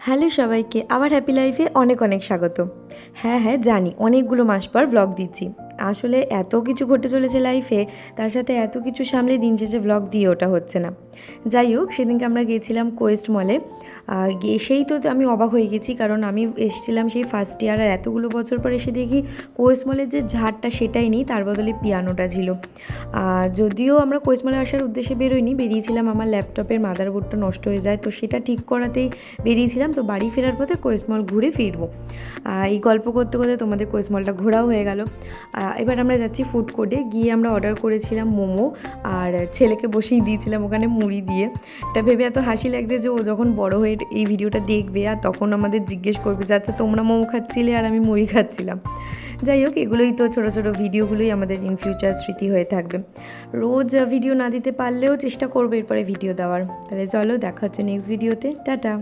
Hello সবাইকে আবার happy লাইফে অনেক অনেক স্বাগত। হ্যাঁ জানি অনেকগুলো মাস পর ভ্লগ দিচ্ছি। আসলে এত কিছু ঘটে চলেছে লাইফে, তার সাথে এত কিছু সামলে দিন শেষে ভ্লগ দিয়ে ওটা হচ্ছে না। যাই হোক, সেদিনকে আমরা গিয়েছিলাম কোয়েস্ট মলে। এসেই তো আমি অবাক হয়ে গেছি, কারণ আমি এসেছিলাম সেই ফার্স্ট ইয়ার, আর এতগুলো বছর পর এসে দেখি কোয়েস্ট মলের যে ঝাড়টা সেটাই নেই, তার বদলে পিয়ানোটা ছিল। যদিও আমরা কোয়েস্ট মলে আসার উদ্দেশ্যে বেরিয়েছিলাম আমার ল্যাপটপের মাদারবোর্ডটা নষ্ট হয়ে যায়, তো সেটা ঠিক করাতেই বেরিয়েছিলাম। তো বাড়ি ফেরার পথে কোয়েস্ট মল ঘুরে ফিরবো। এই গল্প করতে করতে তোমাদের কোয়েস্ট মলটা ঘোরাও হয়ে গেল। এবার আমরা যাচ্ছি ফুড কোর্টে। গিয়ে আমরা অর্ডার করেছিলাম মোমো, আর ছেলেকে বসিয়ে দিয়েছিলাম ওখানে মুড়ি দিয়ে। এটা ভেবে এত হাসি লাগছে যে ও যখন বড় হয়ে এই ভিডিওটা দেখবে আর তখন আমাদের জিজ্ঞেস করবে যে আচ্ছা তোমরা মোমো খাচ্ছিলে আর আমি মুড়ি খাচ্ছিলাম। যাই হোক, এগুলোই তো ছোটো ছোটো ভিডিওগুলোই আমাদের ইন ফিউচার স্মৃতি হয়ে থাকবে। রোজ ভিডিও না দিতে পারলেও চেষ্টা করবো এরপরে ভিডিও দেওয়ার। তাহলে চলো, দেখা হচ্ছে নেক্সট ভিডিওতে। টাটা।